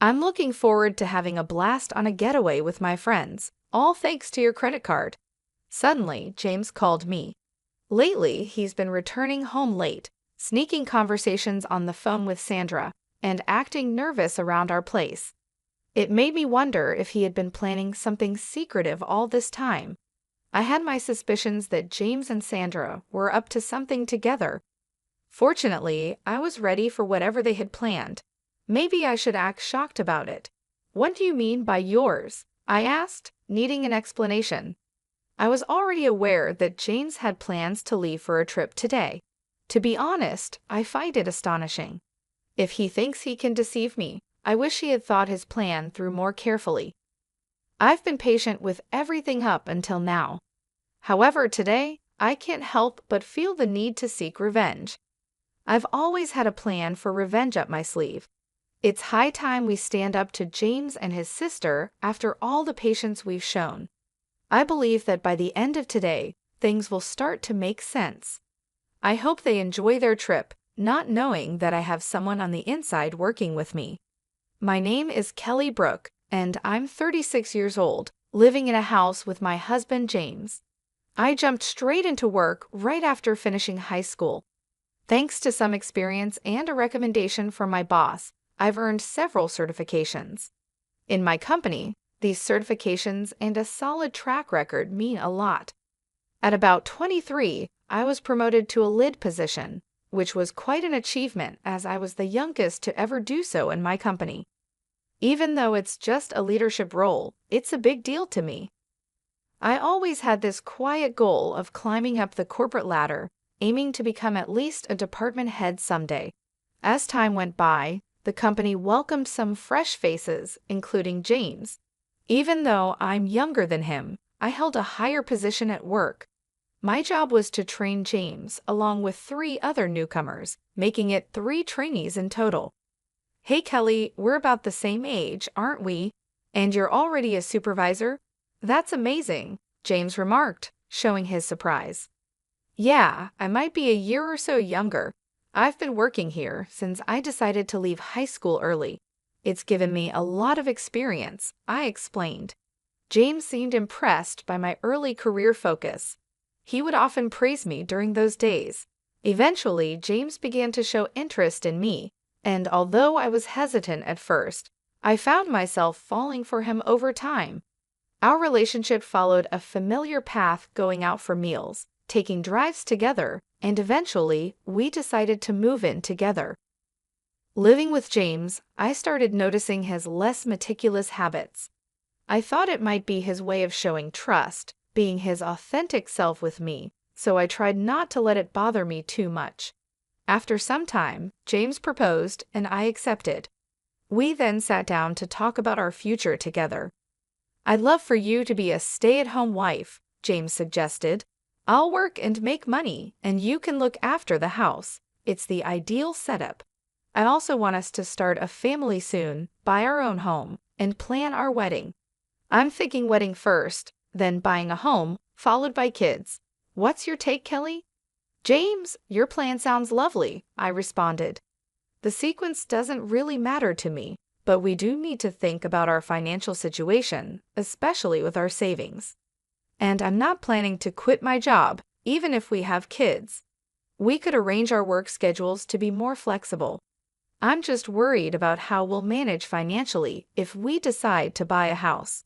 I'm looking forward to having a blast on a getaway with my friends, all thanks to your credit card. Suddenly, James called me. Lately, he's been returning home late, sneaking conversations on the phone with Sandra, and acting nervous around our place. It made me wonder if he had been planning something secretive all this time. I had my suspicions that James and Sandra were up to something together. Fortunately, I was ready for whatever they had planned. Maybe I should act shocked about it. What do you mean by yours? I asked, needing an explanation. I was already aware that James had plans to leave for a trip today. To be honest, I find it astonishing. If he thinks he can deceive me, I wish he had thought his plan through more carefully. I've been patient with everything up until now. However, today, I can't help but feel the need to seek revenge. I've always had a plan for revenge up my sleeve. It's high time we stand up to James and his sister after all the patience we've shown. I believe that by the end of today, things will start to make sense. I hope they enjoy their trip, not knowing that I have someone on the inside working with me. My name is Kelly Brook, and I'm 36 years old, living in a house with my husband James. I jumped straight into work right after finishing high school. Thanks to some experience and a recommendation from my boss, I've earned several certifications. In my company, these certifications and a solid track record mean a lot. At about 23, I was promoted to a lead position, which was quite an achievement as I was the youngest to ever do so in my company. Even though it's just a leadership role, it's a big deal to me. I always had this quiet goal of climbing up the corporate ladder, aiming to become at least a department head someday. As time went by, the company welcomed some fresh faces, including James. Even though I'm younger than him, I held a higher position at work. My job was to train James along with 3 other newcomers, making it 3 trainees in total. Hey Kelly, we're about the same age, aren't we? And you're already a supervisor? That's amazing, James remarked, showing his surprise. Yeah, I might be a year or so younger. I've been working here since I decided to leave high school early. It's given me a lot of experience, I explained. James seemed impressed by my early career focus. He would often praise me during those days. Eventually, James began to show interest in me, and although I was hesitant at first, I found myself falling for him over time. Our relationship followed a familiar path, going out for meals, taking drives together, and eventually, we decided to move in together. Living with James, I started noticing his less meticulous habits. I thought it might be his way of showing trust, being his authentic self with me, so I tried not to let it bother me too much. After some time, James proposed and I accepted. We then sat down to talk about our future together. I'd love for you to be a stay-at-home wife, James suggested. I'll work and make money, and you can look after the house. It's the ideal setup. I also want us to start a family soon, buy our own home, and plan our wedding. I'm thinking wedding first, then buying a home, followed by kids. What's your take, Kelly? James, your plan sounds lovely, I responded. The sequence doesn't really matter to me, but we do need to think about our financial situation, especially with our savings. And I'm not planning to quit my job, even if we have kids. We could arrange our work schedules to be more flexible. I'm just worried about how we'll manage financially if we decide to buy a house.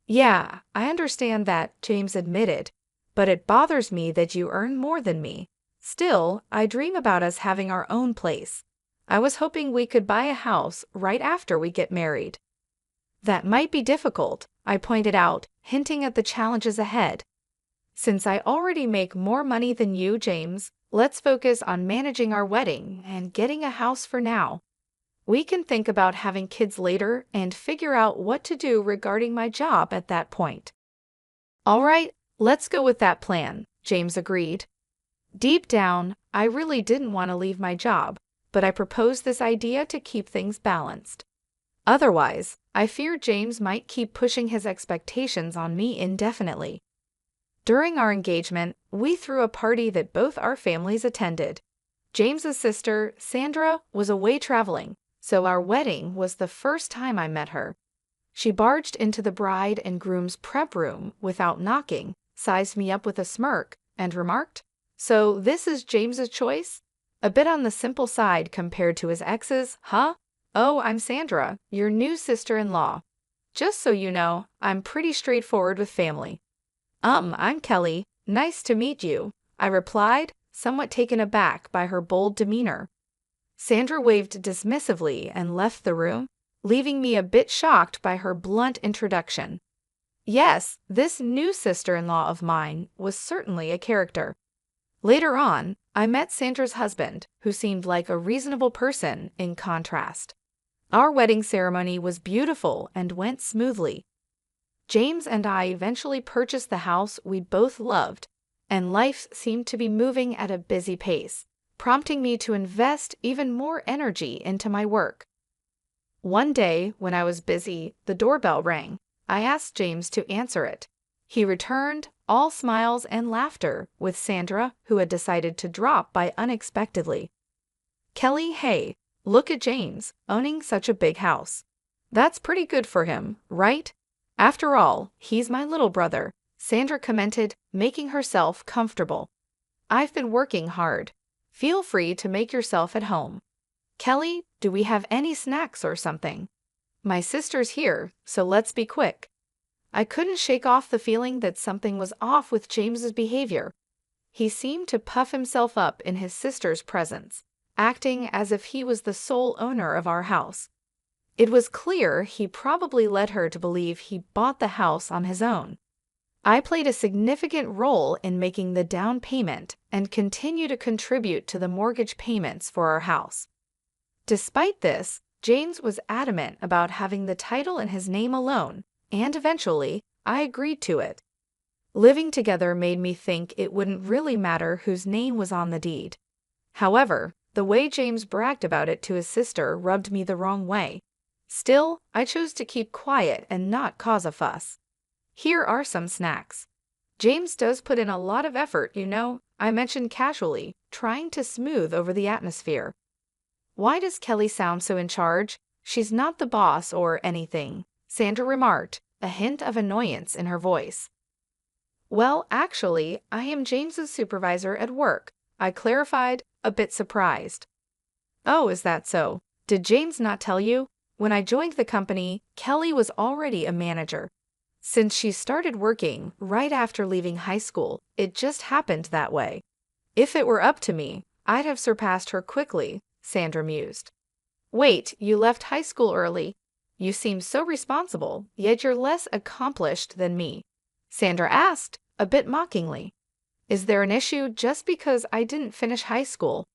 Yeah, I understand that, James admitted, but it bothers me that you earn more than me. Still, I dream about us having our own place. I was hoping we could buy a house right after we get married. That might be difficult, I pointed out, hinting at the challenges ahead. Since I already make more money than you, James, let's focus on managing our wedding and getting a house for now. We can think about having kids later and figure out what to do regarding my job at that point. All right, let's go with that plan, James agreed. Deep down, I really didn't want to leave my job, but I proposed this idea to keep things balanced. Otherwise, I feared James might keep pushing his expectations on me indefinitely. During our engagement, we threw a party that both our families attended. James's sister, Sandra, was away traveling, So our wedding was the first time I met her. She barged into the bride and groom's prep room without knocking, sized me up with a smirk, and remarked, "So this is James's choice? A bit on the simple side compared to his ex's, huh? Oh, I'm Sandra, your new sister-in-law. Just so you know, I'm pretty straightforward with family." I'm Kelly. Nice to meet you," I replied, somewhat taken aback by her bold demeanor. Sandra waved dismissively and left the room, leaving me a bit shocked by her blunt introduction. Yes, this new sister-in-law of mine was certainly a character. Later on, I met Sandra's husband, who seemed like a reasonable person in contrast. Our wedding ceremony was beautiful and went smoothly. James and I eventually purchased the house we both loved, and life seemed to be moving at a busy pace, prompting me to invest even more energy into my work. One day, when I was busy, the doorbell rang. I asked James to answer it. He returned, all smiles and laughter, with Sandra, who had decided to drop by unexpectedly. "Kelly, hey, look at James, owning such a big house. That's pretty good for him, right? After all, he's my little brother," Sandra commented, making herself comfortable. "I've been working hard. Feel free to make yourself at home. Kelly, do we have any snacks or something? My sister's here, so let's be quick." I couldn't shake off the feeling that something was off with James's behavior. He seemed to puff himself up in his sister's presence, acting as if he was the sole owner of our house. It was clear he probably led her to believe he bought the house on his own. I played a significant role in making the down payment and continue to contribute to the mortgage payments for our house. Despite this, James was adamant about having the title in his name alone, and eventually, I agreed to it. Living together made me think it wouldn't really matter whose name was on the deed. However, the way James bragged about it to his sister rubbed me the wrong way. Still, I chose to keep quiet and not cause a fuss. "Here are some snacks. James does put in a lot of effort, you know," I mentioned casually, trying to smooth over the atmosphere. "Why does Kelly sound so in charge? She's not the boss or anything," Sandra remarked, a hint of annoyance in her voice. "Well, actually, I am James's supervisor at work," I clarified, a bit surprised. "Oh, is that so? Did James not tell you? When I joined the company, Kelly was already a manager. Since she started working right after leaving high school, it just happened that way. If it were up to me, I'd have surpassed her quickly," Sandra mused. "Wait, you left high school early? You seem so responsible, yet you're less accomplished than me," Sandra asked, a bit mockingly. "Is there an issue just because I didn't finish high school?"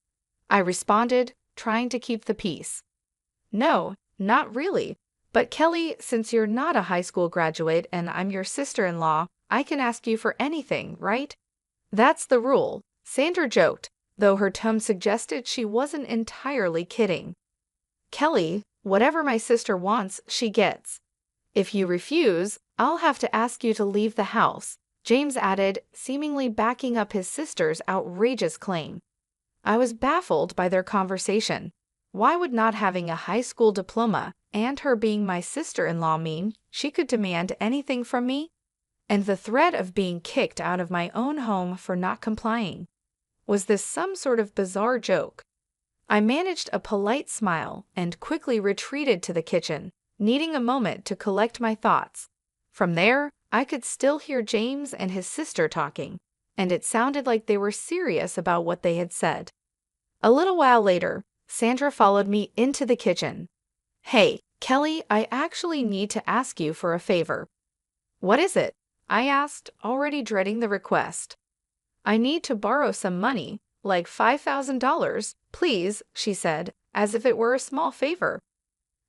I responded, trying to keep the peace. "No, not really. But Kelly, since you're not a high school graduate and I'm your sister-in-law, I can ask you for anything, right?" "That's the rule," Sandra joked, though her tone suggested she wasn't entirely kidding. "Kelly, whatever my sister wants, she gets. If you refuse, I'll have to ask you to leave the house," James added, seemingly backing up his sister's outrageous claim. I was baffled by their conversation. Why would not having a high school diploma and her being my sister-in-law mean she could demand anything from me? And the threat of being kicked out of my own home for not complying. Was this some sort of bizarre joke? I managed a polite smile and quickly retreated to the kitchen, needing a moment to collect my thoughts. From there, I could still hear James and his sister talking, and it sounded like they were serious about what they had said. A little while later, Sandra followed me into the kitchen. "Hey, Kelly, I actually need to ask you for a favor." "What is it?" I asked, already dreading the request. "I need to borrow some money, like $5,000, please," she said, as if it were a small favor.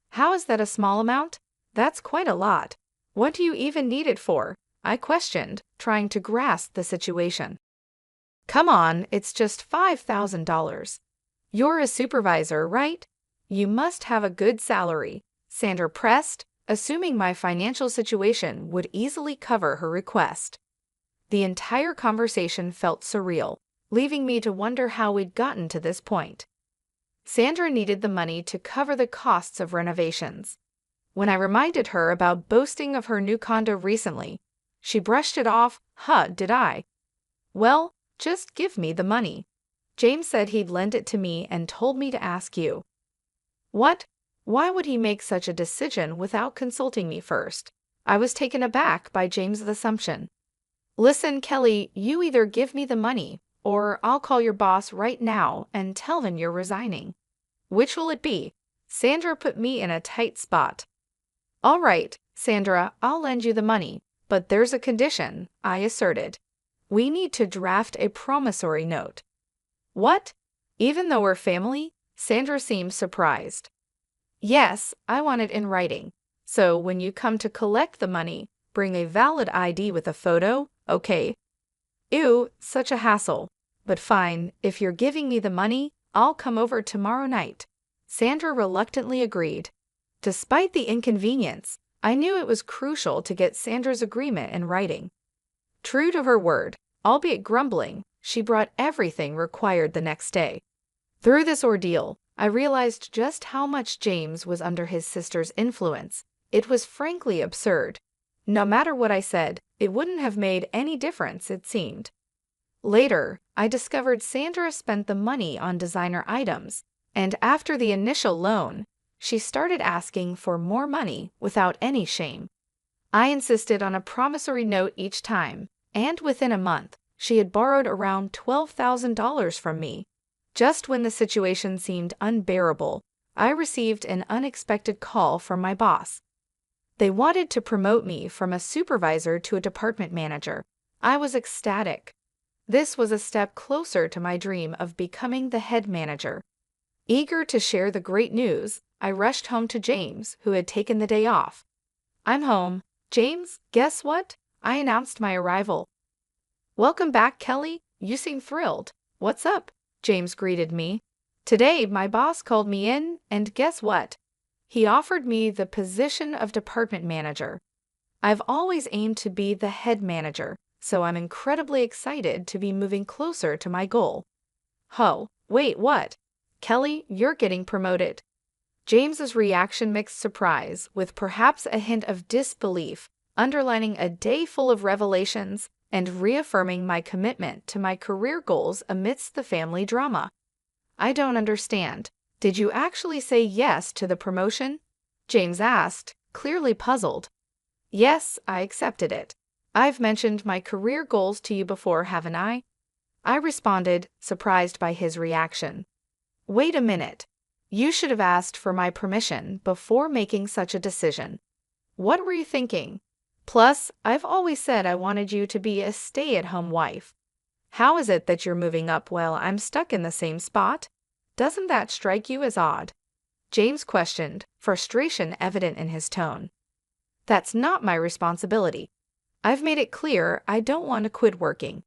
"How is that a small amount? That's quite a lot. What do you even need it for?" I questioned, trying to grasp the situation. "Come on, it's just $5,000. You're a supervisor, right? You must have a good salary," Sandra pressed, assuming my financial situation would easily cover her request. The entire conversation felt surreal, leaving me to wonder how we'd gotten to this point. Sandra needed the money to cover the costs of renovations. When I reminded her about boasting of her new condo recently, she brushed it off. Huh, did I? Well, just give me the money. James said he'd lend it to me and told me to ask you. What? Why would he make such a decision without consulting me first? I was taken aback by James's assumption. Listen, Kelly, you either give me the money, or I'll call your boss right now and tell him you're resigning. Which will it be? Sandra put me in a tight spot. All right, Sandra, I'll lend you the money, but there's a condition, I asserted. We need to draft a promissory note. What? Even though we're family? Sandra seemed surprised. Yes, I want it in writing. So when you come to collect the money, bring a valid ID with a photo, okay? Ew, such a hassle. But fine, if you're giving me the money, I'll come over tomorrow night. Sandra reluctantly agreed. Despite the inconvenience, I knew it was crucial to get Sandra's agreement in writing. True to her word, albeit grumbling, she brought everything required the next day. Through this ordeal, I realized just how much James was under his sister's influence. It was frankly absurd. No matter what I said, it wouldn't have made any difference, it seemed. Later, I discovered Sandra spent the money on designer items, and after the initial loan, she started asking for more money without any shame. I insisted on a promissory note each time, and within a month, she had borrowed around $12,000 from me. Just when the situation seemed unbearable, I received an unexpected call from my boss. They wanted to promote me from a supervisor to a department manager. I was ecstatic. This was a step closer to my dream of becoming the head manager. Eager to share the great news, I rushed home to James, who had taken the day off. I'm home. James, guess what? I announced my arrival. Welcome back, Kelly. You seem thrilled. What's up? James greeted me. Today, my boss called me in, and guess what? He offered me the position of department manager. I've always aimed to be the head manager, so I'm incredibly excited to be moving closer to my goal. Oh, wait, what? Kelly, you're getting promoted. James's reaction mixed surprise with perhaps a hint of disbelief, underlining a day full of revelations and reaffirming my commitment to my career goals amidst the family drama. I don't understand. Did you actually say yes to the promotion? James asked, clearly puzzled. Yes, I accepted it. I've mentioned my career goals to you before, haven't I? I responded, surprised by his reaction. Wait a minute. You should have asked for my permission before making such a decision. What were you thinking? Plus, I've always said I wanted you to be a stay-at-home wife. How is it that you're moving up while I'm stuck in the same spot? Doesn't that strike you as odd? James questioned, frustration evident in his tone. That's not my responsibility. I've made it clear I don't want to quit working.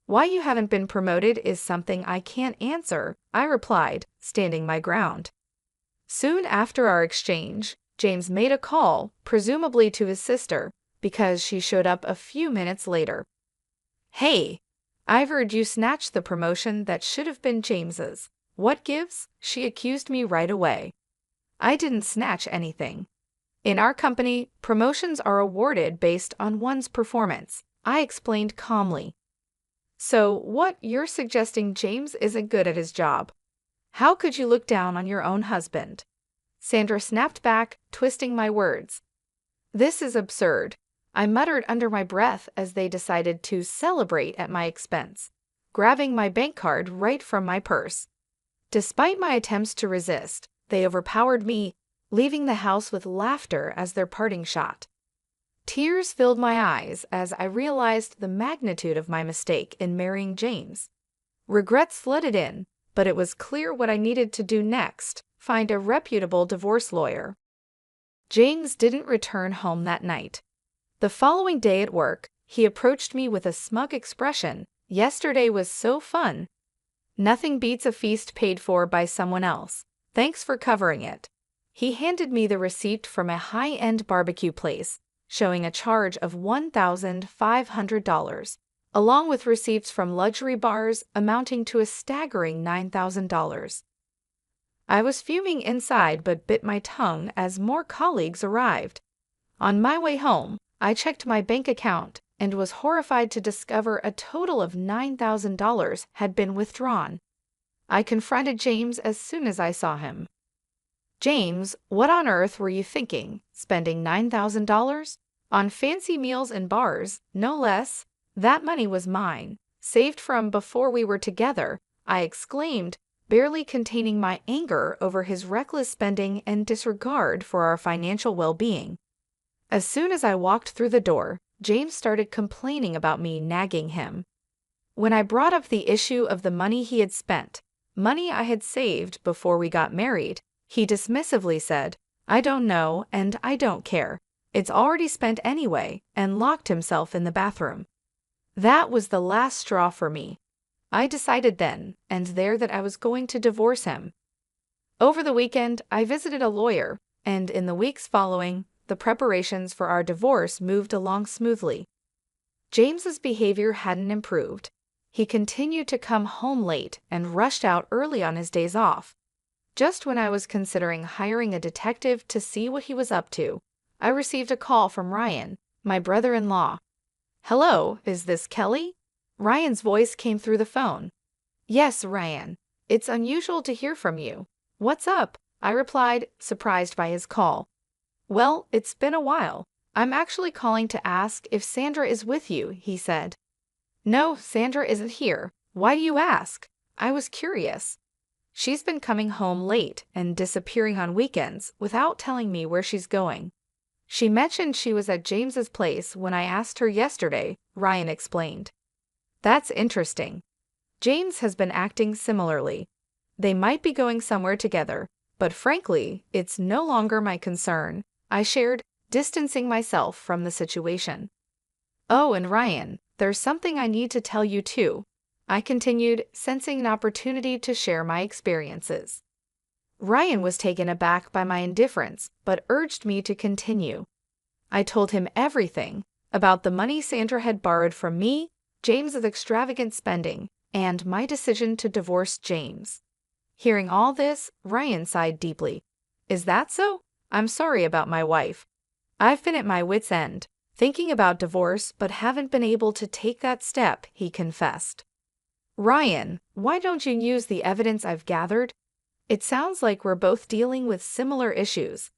Why you haven't been promoted is something I can't answer, I replied, standing my ground. Soon after our exchange, James made a call, presumably to his sister, because she showed up a few minutes later. Hey, I've heard you snatch the promotion that should have been James's. What gives? She accused me right away. I didn't snatch anything. In our company, promotions are awarded based on one's performance, I explained calmly. So what, you're suggesting James isn't good at his job? How could you look down on your own husband? Sandra snapped back, twisting my words. This is absurd, I muttered under my breath as they decided to celebrate at my expense, grabbing my bank card right from my purse. Despite my attempts to resist, they overpowered me, leaving the house with laughter as their parting shot. Tears filled my eyes as I realized the magnitude of my mistake in marrying James. Regret flooded in, but it was clear what I needed to do next: find a reputable divorce lawyer. James didn't return home that night. The following day at work, he approached me with a smug expression. Yesterday was so fun. Nothing beats a feast paid for by someone else. Thanks for covering it. He handed me the receipt from a high-end barbecue place, showing a charge of $1,500, along with receipts from luxury bars amounting to a staggering $9,000. I was fuming inside but bit my tongue as more colleagues arrived. On my way home, I checked my bank account and was horrified to discover a total of $9,000 had been withdrawn. I confronted James as soon as I saw him. "James, what on earth were you thinking, spending $9,000? On fancy meals and bars, no less? That money was mine, saved from before we were together," I exclaimed, barely containing my anger over his reckless spending and disregard for our financial well-being. As soon as I walked through the door, James started complaining about me nagging him. When I brought up the issue of the money he had spent, money I had saved before we got married, he dismissively said, "I don't know and I don't care. It's already spent anyway," and locked himself in the bathroom. That was the last straw for me. I decided then and there that I was going to divorce him. Over the weekend, I visited a lawyer, and in the weeks following, the preparations for our divorce moved along smoothly. James's behavior hadn't improved. He continued to come home late and rushed out early on his days off. Just when I was considering hiring a detective to see what he was up to, I received a call from Ryan, my brother-in-law. "Hello, is this Kelly?" Ryan's voice came through the phone. "Yes, Ryan. It's unusual to hear from you. What's up?" I replied, surprised by his call. "Well, it's been a while. I'm actually calling to ask if Sandra is with you," he said. "No, Sandra isn't here. Why do you ask?" I was curious. "She's been coming home late and disappearing on weekends without telling me where she's going. She mentioned she was at James's place when I asked her yesterday," Ryan explained. "That's interesting. James has been acting similarly. They might be going somewhere together, but frankly, it's no longer my concern," I shared, distancing myself from the situation. "Oh, and Ryan, there's something I need to tell you too," I continued, sensing an opportunity to share my experiences. Ryan was taken aback by my indifference, but urged me to continue. I told him everything about the money Sandra had borrowed from me, James's extravagant spending, and my decision to divorce James. Hearing all this, Ryan sighed deeply. "Is that so? I'm sorry about my wife. I've been at my wit's end, thinking about divorce but haven't been able to take that step," he confessed. "Ryan, why don't you use the evidence I've gathered? It sounds like we're both dealing with similar issues.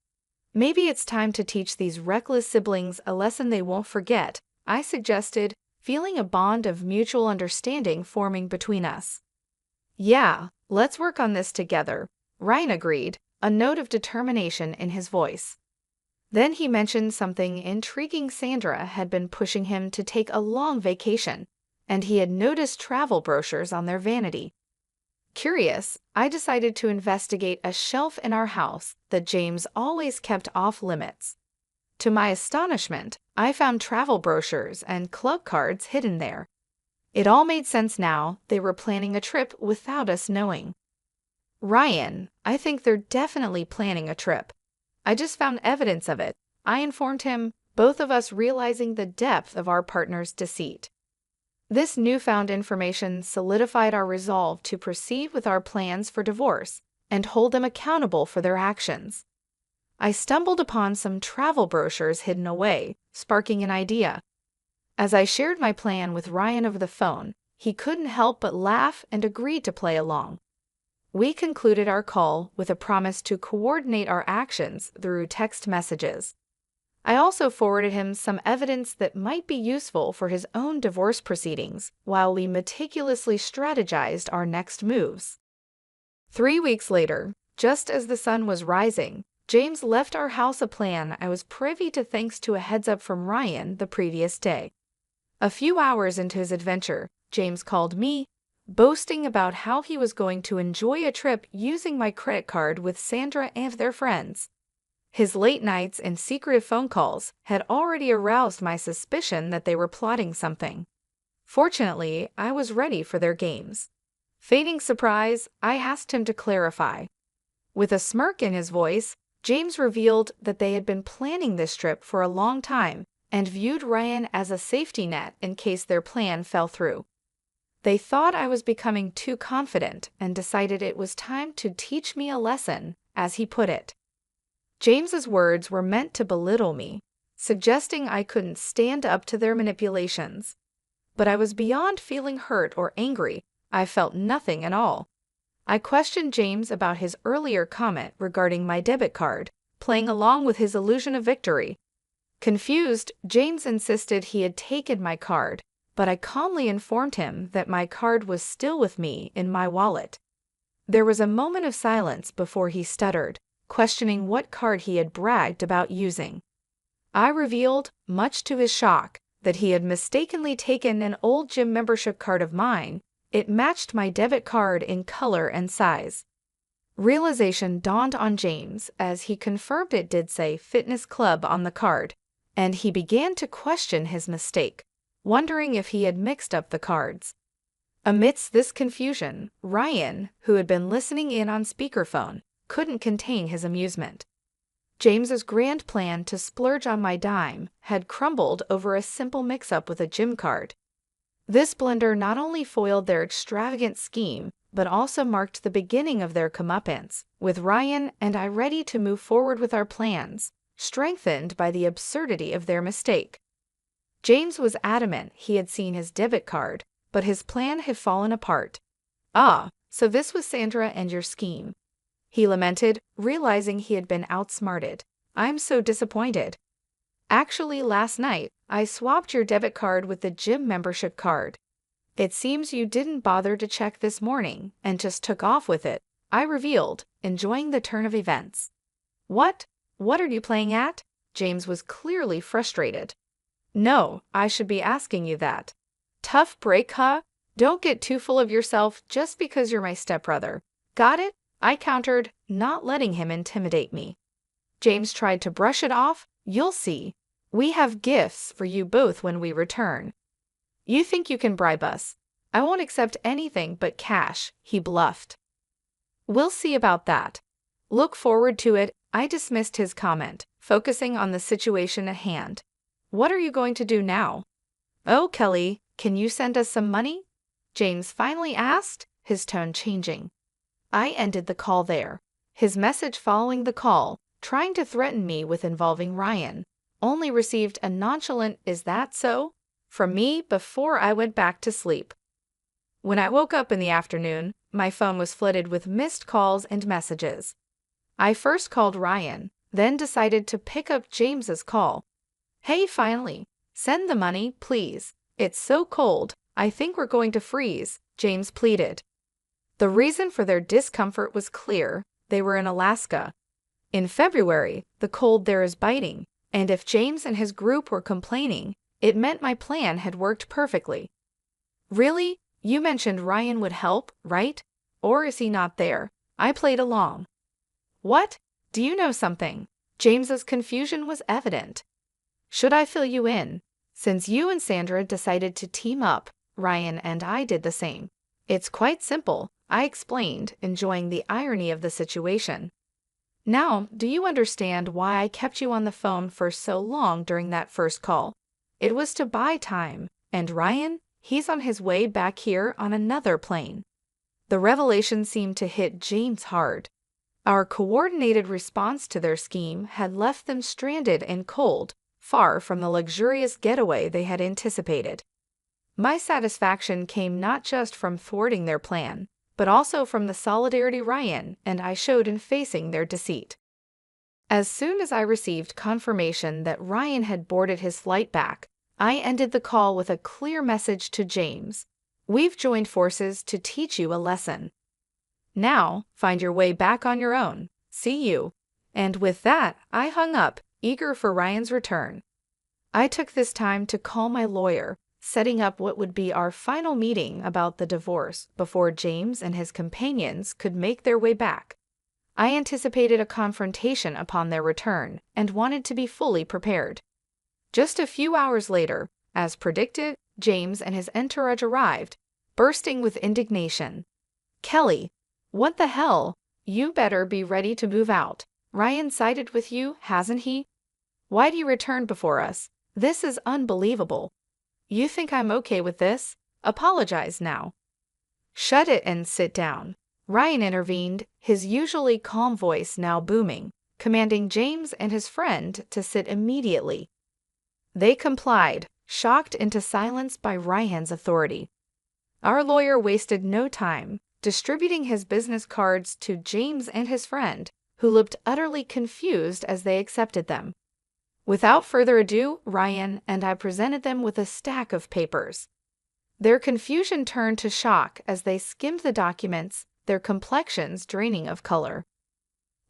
Maybe it's time to teach these reckless siblings a lesson they won't forget," I suggested, feeling a bond of mutual understanding forming between us. "Yeah, let's work on this together," Ryan agreed, a note of determination in his voice. Then he mentioned something intriguing. Sandra had been pushing him to take a long vacation, and he had noticed travel brochures on their vanity. Curious, I decided to investigate a shelf in our house that James always kept off limits. To my astonishment, I found travel brochures and club cards hidden there. It all made sense now. They were planning a trip without us knowing. "Ryan, I think they're definitely planning a trip. I just found evidence of it," I informed him, both of us realizing the depth of our partner's deceit. This newfound information solidified our resolve to proceed with our plans for divorce and hold them accountable for their actions. I stumbled upon some travel brochures hidden away, sparking an idea. As I shared my plan with Ryan over the phone, he couldn't help but laugh and agreed to play along. We concluded our call with a promise to coordinate our actions through text messages. I also forwarded him some evidence that might be useful for his own divorce proceedings while we meticulously strategized our next moves. 3 weeks later, just as the sun was rising, James left our house, a plan I was privy to thanks to a heads-up from Ryan the previous day. A few hours into his adventure, James called me, boasting about how he was going to enjoy a trip using my credit card with Sandra and their friends. His late nights and secretive phone calls had already aroused my suspicion that they were plotting something. Fortunately, I was ready for their games. Feigning surprise, I asked him to clarify. With a smirk in his voice, James revealed that they had been planning this trip for a long time and viewed Ryan as a safety net in case their plan fell through. They thought I was becoming too confident and decided it was time to teach me a lesson, as he put it. James's words were meant to belittle me, suggesting I couldn't stand up to their manipulations. But I was beyond feeling hurt or angry. I felt nothing at all. I questioned James about his earlier comment regarding my debit card, playing along with his illusion of victory. Confused, James insisted he had taken my card, but I calmly informed him that my card was still with me in my wallet. There was a moment of silence before he stuttered, questioning what card he had bragged about using. I revealed, much to his shock, that he had mistakenly taken an old gym membership card of mine. It matched my debit card in color and size. Realization dawned on James as he confirmed it did say Fitness Club on the card, and he began to question his mistake, wondering if he had mixed up the cards. Amidst this confusion, Ryan, who had been listening in on speakerphone, couldn't contain his amusement. James's grand plan to splurge on my dime had crumbled over a simple mix-up with a gym card. This blunder not only foiled their extravagant scheme, but also marked the beginning of their comeuppance, with Ryan and I ready to move forward with our plans, strengthened by the absurdity of their mistake. James was adamant he had seen his debit card, but his plan had fallen apart. "Ah, so this was Sandra and your scheme," he lamented, realizing he had been outsmarted. "I'm so disappointed. Actually, last night, I swapped your debit card with the gym membership card. It seems you didn't bother to check this morning and just took off with it," I revealed, enjoying the turn of events. What are you playing at?" James was clearly frustrated. "No, I should be asking you that. Tough break, huh? Don't get too full of yourself just because you're my stepbrother. Got it?" I countered, not letting him intimidate me. James tried to brush it off. "You'll see. We have gifts for you both when we return." "You think you can bribe us? I won't accept anything but cash," he bluffed. "We'll see about that. Look forward to it," I dismissed his comment, focusing on the situation at hand. "What are you going to do now?" "Oh, Kelly, can you send us some money?" James finally asked, his tone changing. I ended the call there. His message following the call, trying to threaten me with involving Ryan, only received a nonchalant "Is that so?" from me before I went back to sleep. When I woke up in the afternoon, my phone was flooded with missed calls and messages. I first called Ryan, then decided to pick up James's call. "Hey, finally, send the money, please. It's so cold, I think we're going to freeze," James pleaded. The reason for their discomfort was clear. They were in Alaska. In February, the cold there is biting, and if James and his group were complaining, it meant my plan had worked perfectly. "Really? You mentioned Ryan would help, right? Or is he not there?" I played along. "What? Do you know something?" James's confusion was evident. "Should I fill you in? Since you and Sandra decided to team up, Ryan and I did the same. It's quite simple," I explained, enjoying the irony of the situation. "Now, do you understand why I kept you on the phone for so long during that first call? It was to buy time, and Ryan, he's on his way back here on another plane." The revelation seemed to hit James hard. Our coordinated response to their scheme had left them stranded and cold, far from the luxurious getaway they had anticipated. My satisfaction came not just from thwarting their plan, but also from the solidarity Ryan and I showed in facing their deceit. As soon as I received confirmation that Ryan had boarded his flight back, I ended the call with a clear message to James. "We've joined forces to teach you a lesson. Now, find your way back on your own. See you." And with that, I hung up, eager for Ryan's return. I took this time to call my lawyer, setting up what would be our final meeting about the divorce before James and his companions could make their way back. I anticipated a confrontation upon their return and wanted to be fully prepared. Just a few hours later, as predicted, James and his entourage arrived, bursting with indignation. "Kelly, what the hell? You better be ready to move out. Ryan sided with you, hasn't he? Why do you return before us? This is unbelievable. You think I'm okay with this? Apologize now." "Shut it and sit down." Ryan intervened, his usually calm voice now booming, commanding James and his friend to sit immediately. They complied, shocked into silence by Ryan's authority. Our lawyer wasted no time, distributing his business cards to James and his friend, who looked utterly confused as they accepted them. Without further ado, Ryan and I presented them with a stack of papers. Their confusion turned to shock as they skimmed the documents, their complexions draining of color.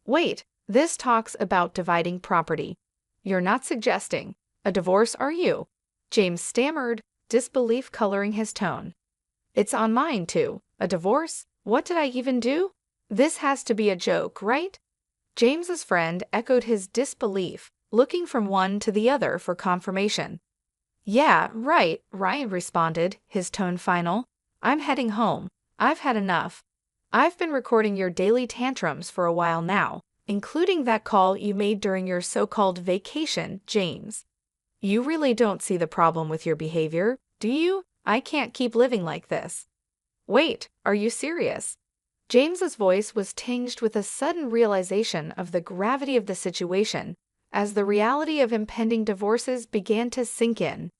"Wait, this talks about dividing property. You're not suggesting a divorce, are you?" James stammered, disbelief coloring his tone. "It's on mine, too. A divorce? What did I even do? This has to be a joke, right?" James's friend echoed his disbelief, looking from one to the other for confirmation. "Yeah, right," Ryan responded, his tone final. "I'm heading home. I've had enough. I've been recording your daily tantrums for a while now, including that call you made during your so-called vacation, James. You really don't see the problem with your behavior, do you? I can't keep living like this." "Wait, are you serious?" James's voice was tinged with a sudden realization of the gravity of the situation as the reality of impending divorces began to sink in.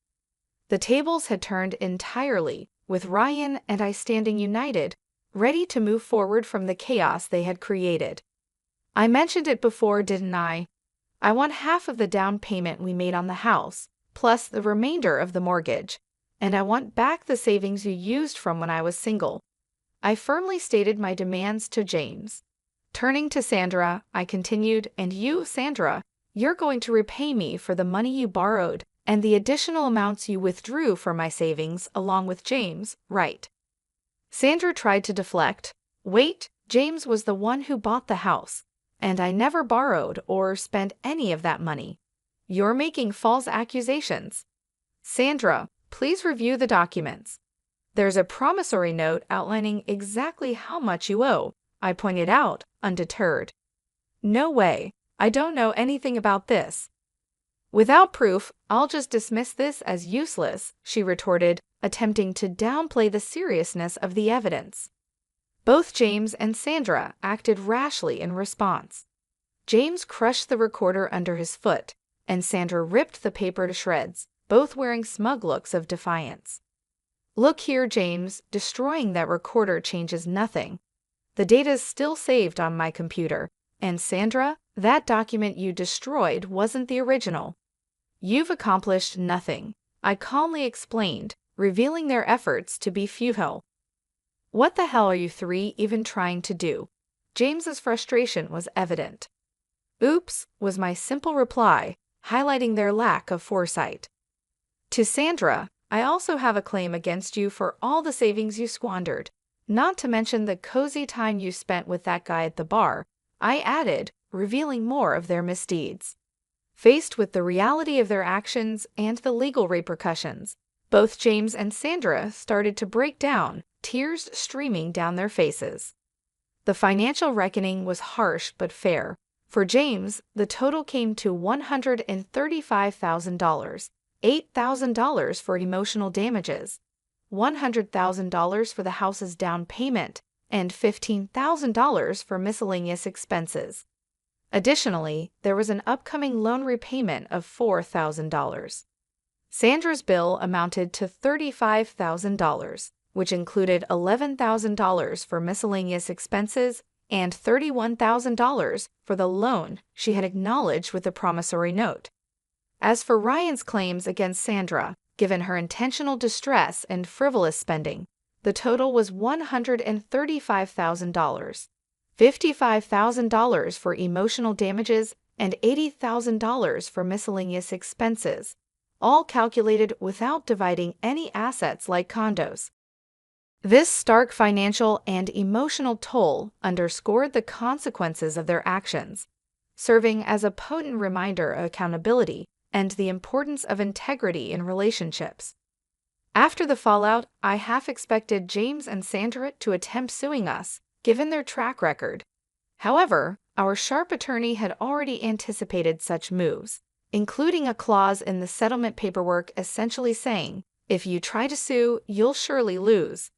The tables had turned entirely, with Ryan and I standing united, ready to move forward from the chaos they had created. "I mentioned it before, didn't I? I want half of the down payment we made on the house, plus the remainder of the mortgage, and I want back the savings you used from when I was single." I firmly stated my demands to James. Turning to Sandra, I continued, "And you, Sandra, you're going to repay me for the money you borrowed and the additional amounts you withdrew from my savings along with James, right?" Sandra tried to deflect. "Wait, James was the one who bought the house, and I never borrowed or spent any of that money. You're making false accusations." "Sandra, please review the documents. There's a promissory note outlining exactly how much you owe," I pointed out, undeterred. "No way. I don't know anything about this." "Without proof, I'll just dismiss this as useless," she retorted, attempting to downplay the seriousness of the evidence. Both James and Sandra acted rashly in response. James crushed the recorder under his foot, and Sandra ripped the paper to shreds, both wearing smug looks of defiance. "Look here, James, destroying that recorder changes nothing. The data's still saved on my computer, and Sandra, that document you destroyed wasn't the original. You've accomplished nothing," I calmly explained, revealing their efforts to be futile. "What the hell are you three even trying to do?" James's frustration was evident. "Oops," was my simple reply, highlighting their lack of foresight. To Sandra, "I also have a claim against you for all the savings you squandered, not to mention the cozy time you spent with that guy at the bar," I added, revealing more of their misdeeds. Faced with the reality of their actions and the legal repercussions, both James and Sandra started to break down, tears streaming down their faces. The financial reckoning was harsh but fair. For James, the total came to $135,000, $8,000 for emotional damages, $100,000 for the house's down payment, and $15,000 for miscellaneous expenses. Additionally, there was an upcoming loan repayment of $4,000. Sandra's bill amounted to $35,000, which included $11,000 for miscellaneous expenses and $31,000 for the loan she had acknowledged with the promissory note. As for Ryan's claims against Sandra, given her intentional distress and frivolous spending, the total was $135,000. $55,000 for emotional damages, and $80,000 for miscellaneous expenses, all calculated without dividing any assets like condos. This stark financial and emotional toll underscored the consequences of their actions, serving as a potent reminder of accountability and the importance of integrity in relationships. After the fallout, I half expected James and Sandra to attempt suing us, given their track record. However, our sharp attorney had already anticipated such moves, including a clause in the settlement paperwork essentially saying, "If you try to sue, you'll surely lose."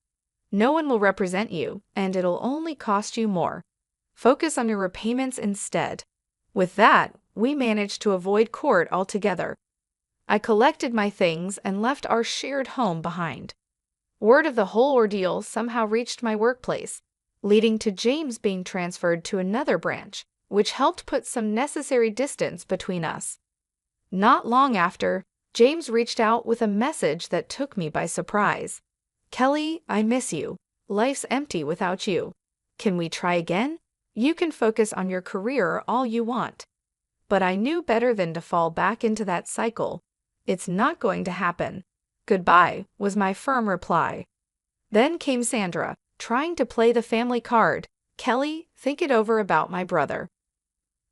No one will represent you, and it'll only cost you more. Focus on your repayments instead. With that, we managed to avoid court altogether. I collected my things and left our shared home behind. Word of the whole ordeal somehow reached my workplace, leading to James being transferred to another branch, which helped put some necessary distance between us. Not long after, James reached out with a message that took me by surprise. "Kelly, I miss you. Life's empty without you. Can we try again? You can focus on your career all you want." But I knew better than to fall back into that cycle. "It's not going to happen. Goodbye," was my firm reply. Then came Sandra, trying to play the family card. "Kelly, think it over about my brother.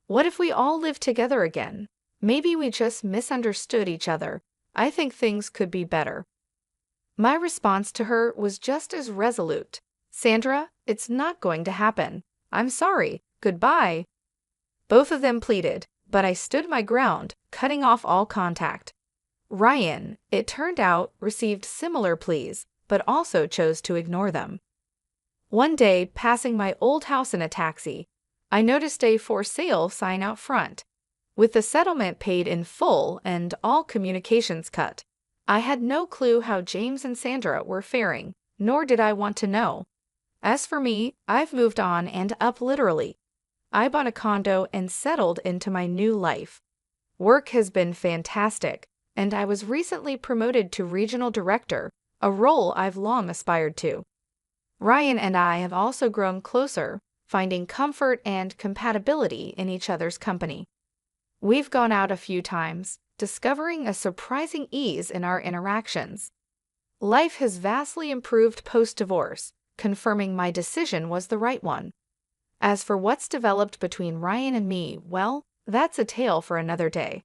What if we all live together again? Maybe we just misunderstood each other. I think things could be better." My response to her was just as resolute. "Sandra, it's not going to happen. I'm sorry. Goodbye." Both of them pleaded, but I stood my ground, cutting off all contact. Ryan, it turned out, received similar pleas, but also chose to ignore them. One day, passing my old house in a taxi, I noticed a "for sale" sign out front. With the settlement paid in full and all communications cut, I had no clue how James and Sandra were faring, nor did I want to know. As for me, I've moved on and up literally. I bought a condo and settled into my new life. Work has been fantastic, and I was recently promoted to regional director, a role I've long aspired to. Ryan and I have also grown closer, finding comfort and compatibility in each other's company. We've gone out a few times, discovering a surprising ease in our interactions. Life has vastly improved post-divorce, confirming my decision was the right one. As for what's developed between Ryan and me, well, that's a tale for another day.